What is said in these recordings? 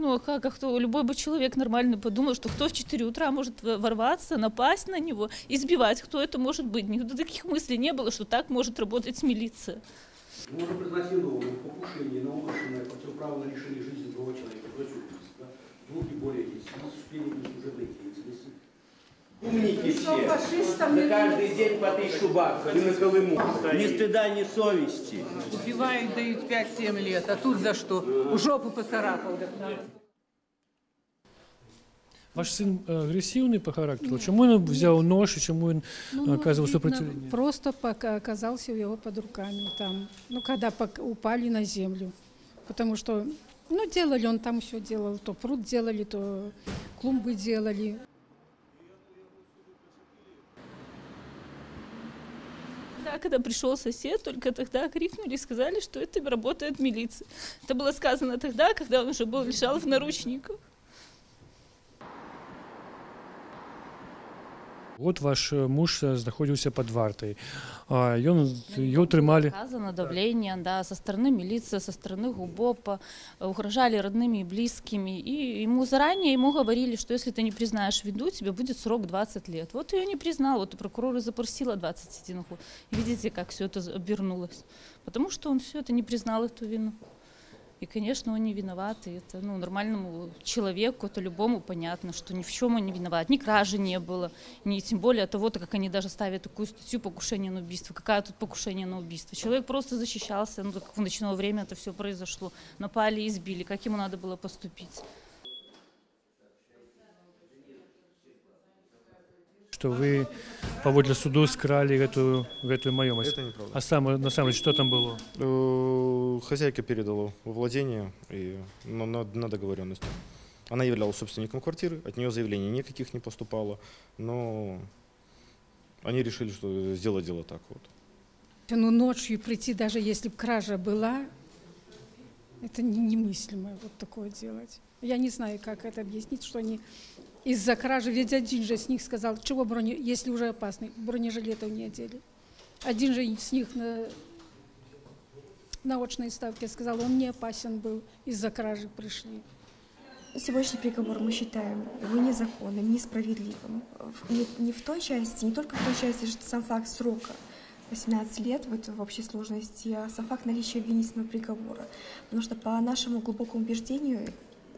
Ну а как? А кто? Любой бы человек нормально подумал, что кто в 4 утра может ворваться, напасть на него, избивать. Кто это может быть? Никогда таких мыслей не было, что так может работать милиция. Мы уже произносили покушение на умышленное противоправное лишение жизни другого человека, против убийства, 2 и более лиц, осуществление служебной деятельности. Умники все. За каждый день по 1000 баксов. И на Колыму. Ни стыда, ни совести. Убивают, дают 5-7 лет. А тут за что? У жопу поцарапал. Ваш сын агрессивный по характеру? Чему он взял нож и чему он оказывал сопротивление? Просто пока оказался у него под руками там, ну, когда упали на землю. Потому что, ну, делали, он там все делал, то пруд делали, то клумбы делали. Да, когда пришел сосед, только тогда крикнули и сказали, что это работает милиция. Это было сказано тогда, когда он уже лежал в наручниках. Вот ваш муж знаходился под вартой. Его тримали. Оказано давление, да, со стороны милиции, со стороны ГУБОПа, угрожали родными и близкими. И заранее ему говорили, что если ты не признаешь вину, тебе будет срок 20 лет. Вот ее не признал, вот прокурор и запросила 21 год. И видите, как все это обернулось. Потому что он все это не признал, эту вину. И, конечно, он не виноват. И это, ну, нормальному человеку, это любому понятно, что ни в чем он не виноват. Ни кражи не было, ни тем более того-то, как они даже ставят такую статью покушение на убийство. Какая тут покушение на убийство? Человек просто защищался, ну, как в ночное время это все произошло. Напали и избили. Как ему надо было поступить? Что вы поводле суду скрали эту маемость. Это неправда. А на самом деле, что там было? Хозяйка передала во владение на договоренности. Она являлась собственником квартиры, от нее заявлений никаких не поступало, но они решили, что сделать дело так вот. Ну, ночью прийти, даже если бы кража была, это немыслимо вот такое делать. Я не знаю, как это объяснить, что они из-за кражи, ведь один же с них сказал, чего если уже опасный, бронежилетов не одели. Один же с них на очной ставке сказал, он не опасен был, из-за кражи пришли. Сегодняшний приговор мы считаем его незаконным, несправедливым. Не в той части, не только в той части, что сам факт срока 18 лет в общей сложности, а сам факт наличия обвинительного приговора. Потому что по нашему глубокому убеждению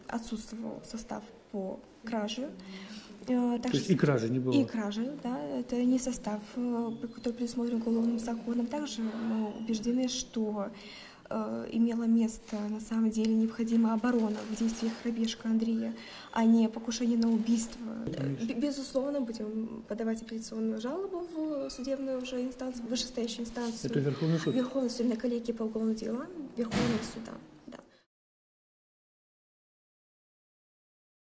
отсутствовал состав по краже. То есть и кражи не было? И кражи, да, это не состав, который предусмотрен уголовным законом. Также мы убеждены, что имела место на самом деле необходимая оборона в действиях Рабешко Андрея, а не покушение на убийство. Безусловно, будем подавать апелляционную жалобу в судебную уже инстанцию, вышестоящую инстанцию. Это Верховный суд? Верховный суд, на коллегии по уголовным делам Верховного суда.